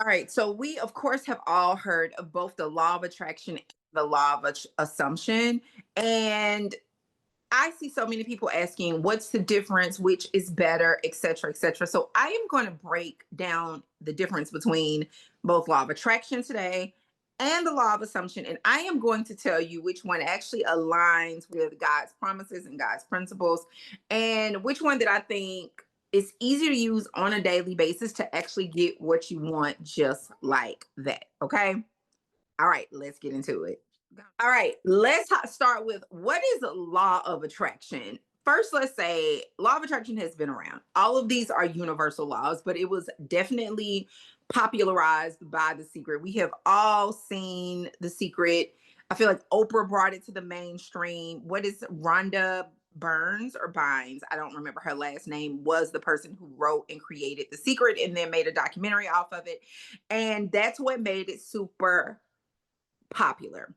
All right. So we, of course, have all heard of both the law of attraction and the law of assumption. And I see so many people asking, what's the difference? Which is better, et cetera, et cetera. So I am going to break down the difference between both law of attraction today and the law of assumption. And I am going to tell you which one actually aligns with God's promises and God's principles, and which one that I think is easy to use on a daily basis to actually get what you want just like that. Okay. All right. Let's get into it. All right, let's start with what is law of attraction. First, let's say law of attraction has been around. All of these are universal laws, but it was definitely popularized by The Secret. We have all seen The Secret. I feel like Oprah brought it to the mainstream. What is Rhonda Burns or Bynes? I don't remember her last name. Was the person who wrote and created The Secret and then made a documentary off of it. And that's what made it super popular.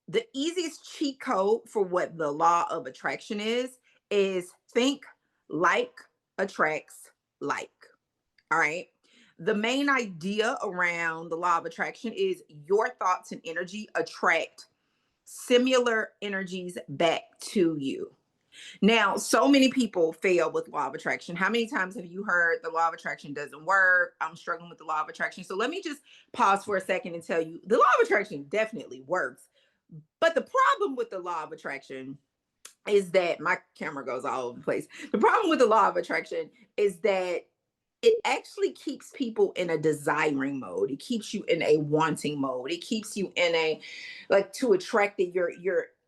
The easiest cheat code for what the law of attraction is think like attracts like. All right. The main idea around the law of attraction is your thoughts and energy attract similar energies back to you. Now, so many people fail with law of attraction. How many times have you heard the law of attraction doesn't work? I'm struggling with the law of attraction. So let me just pause for a second and tell you the law of attraction definitely works. But the problem with the law of attraction is that my camera goes all over the place. The problem with the law of attraction is that it actually keeps people in a desiring mode. It keeps you in a wanting mode. It keeps you in a like to attract that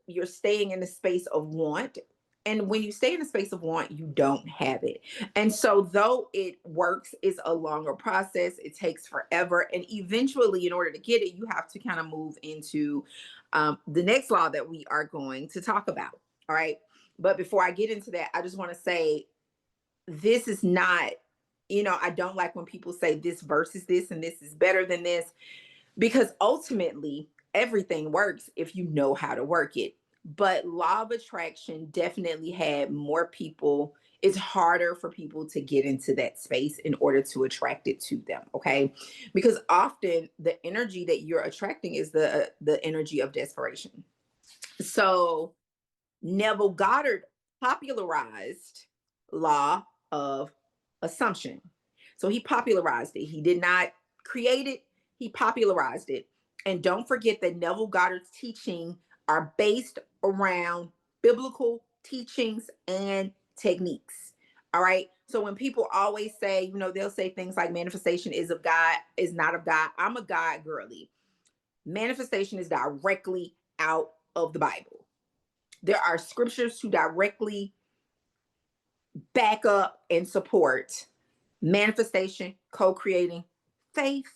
you're staying in the space of want. And when you stay in a space of want, you don't have it. And so, though it works, it's a longer process. It takes forever. And eventually, in order to get it, you have to kind of move into the next law that we are going to talk about. All right. But before I get into that, I just want to say this is not, I don't like when people say this versus this and this is better than this, because ultimately everything works if you know how to work it. But law of attraction definitely had more people. It's harder for people to get into that space in order to attract it to them. Okay. Because often the energy that you're attracting is the energy of desperation. So Neville Goddard popularized law of assumption. So he popularized it. He did not create it, he popularized it. And don't forget that Neville Goddard's teaching are based around biblical teachings and techniques. All right. So when people always say, they'll say things like manifestation is of God, is not of God. I'm a God girly. Manifestation is directly out of the Bible. There are scriptures to directly back up and support manifestation, co-creating, faith.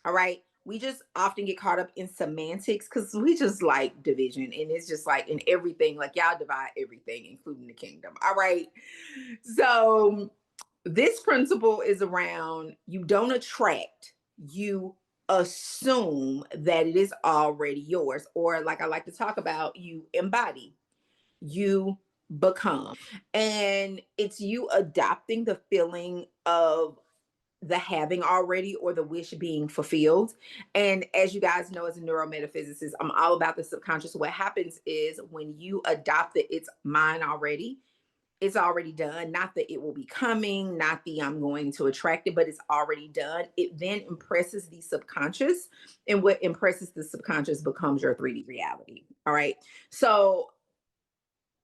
All right. We just often get caught up in semantics because we just like division. And it's just like in everything, like y'all divide everything, including the kingdom. All right. So this principle is around you don't attract, you assume that it is already yours. Or like I like to talk about, you embody, you become. And it's you adopting the feeling of the having already or the wish being fulfilled. And as you guys know, as a neurometaphysics, I'm all about the subconscious. What happens is when you adopt it, it's mine already. It's already done. Not that it will be coming, not the I'm going to attract it, but it's already done. It then impresses the subconscious, and what impresses the subconscious becomes your 3D reality. All right. So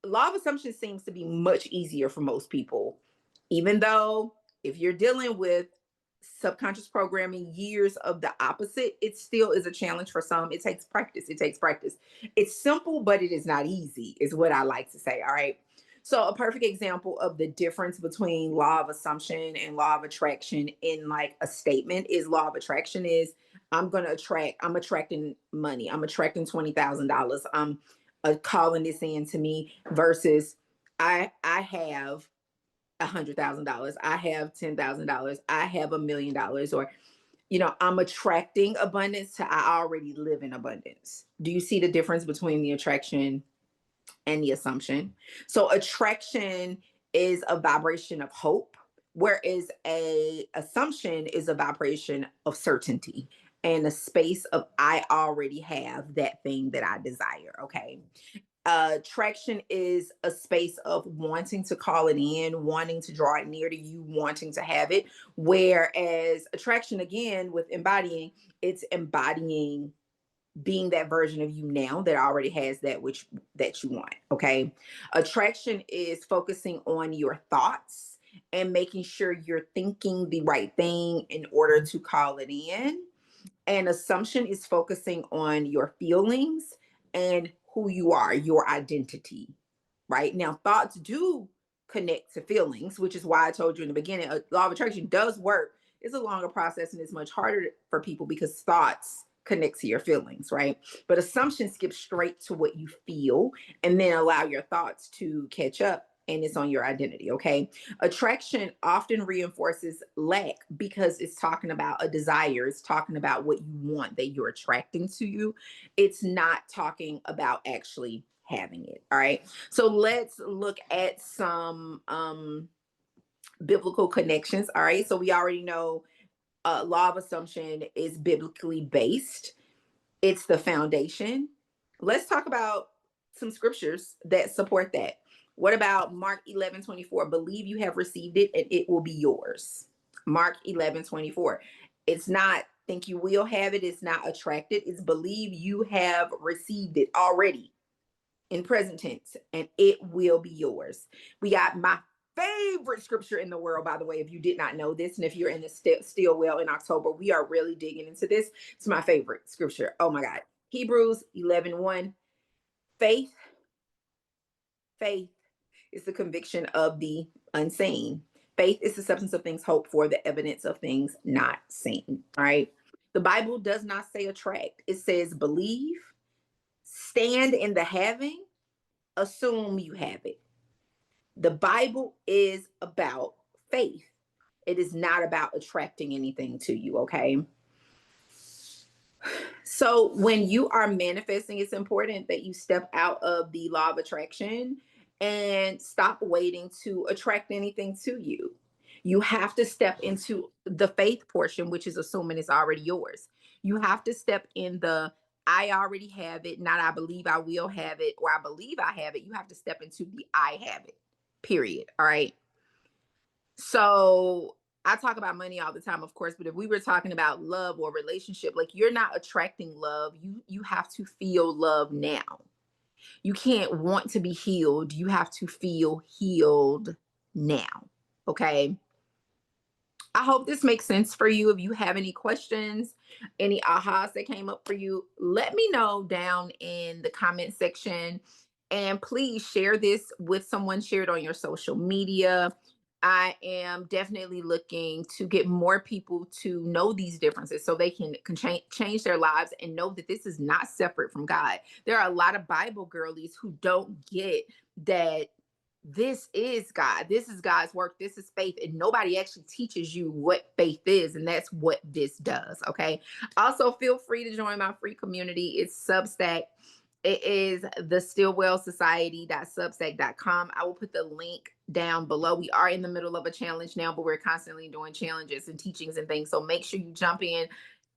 law of assumption seems to be much easier for most people, even though if you're dealing with subconscious programming, years of the opposite, it still is a challenge for some. It takes practice. It takes practice. It's simple, but it is not easy, is what I like to say. All right. So a perfect example of the difference between law of assumption and law of attraction in like a statement is law of attraction is I'm attracting money. I'm attracting $20,000. I'm calling this in to me versus I have $100,000. I have $10,000. I have $1 million, or I'm attracting abundance to I already live in abundance. Do you see the difference between the attraction and the assumption? So attraction is a vibration of hope. Whereas a assumption is a vibration of certainty and a space of I already have that thing that I desire. Okay. Attraction is a space of wanting to call it in, wanting to draw it near to you, wanting to have it. Whereas attraction, again, with embodying, it's embodying being that version of you now that already has that which that you want. Okay. Attraction is focusing on your thoughts and making sure you're thinking the right thing in order to call it in. And assumption is focusing on your feelings and who you are, your identity. Right now, thoughts do connect to feelings, which is why I told you in the beginning, law of attraction does work. It's a longer process and it's much harder for people because thoughts connect to your feelings, right? But assumption skips straight to what you feel and then allow your thoughts to catch up, and it's on your identity. Okay. Attraction often reinforces lack because it's talking about a desire, it's talking about what you want that you're attracting to you. It's not talking about actually having it. All right. So let's look at some biblical connections. All right. So we already know law of assumption is biblically based, it's the foundation. Let's talk about some scriptures that support that. What about Mark 11:24? Believe you have received it and it will be yours. Mark 11:24. It's not think you will have it, it's not attracted, it's believe you have received it already in present tense and it will be yours. We got my favorite scripture in the world, by the way, if you did not know this, and if you're in the still well in October, we are really digging into this. It's my favorite scripture. Oh my God. Hebrews 11:1. Faith, faith is the conviction of the unseen. Faith is the substance of things hoped for, the evidence of things not seen. All right. The Bible does not say attract, it says believe, stand in the having, assume you have it. The Bible is about faith. It is not about attracting anything to you, okay? So when you are manifesting, it's important that you step out of the law of attraction and stop waiting to attract anything to you. You have to step into the faith portion, which is assuming it's already yours. You have to step in the I already have it, not I believe I will have it, or I believe I have it. You have to step into the I have it, period. All right. So I talk about money all the time, of course, but if we were talking about love or relationship, like you're not attracting love, you have to feel love now. You can't want to be healed. You have to feel healed now. Okay? I hope this makes sense for you. If you have any questions, any ahas that came up for you, let me know down in the comment section. And please share this with someone, share it on your social media. I am definitely looking to get more people to know these differences so they can change their lives and know that this is not separate from God. There are a lot of Bible girlies who don't get that this is God. This is God's work. This is faith. And nobody actually teaches you what faith is. And that's what this does. Okay. Also, feel free to join my free community. It's Substack. It is the stillwellsociety.substack.com. I will put the link down below. We are in the middle of a challenge now, but we're constantly doing challenges and teachings and things. So make sure you jump in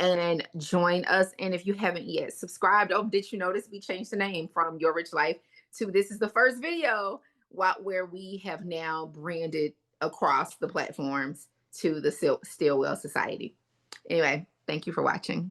and join us. And if you haven't yet subscribed, oh, did you notice we changed the name from Your Rich Life to This Is the First Video, where we have now branded across the platforms to the Stillwell Society. Anyway, thank you for watching.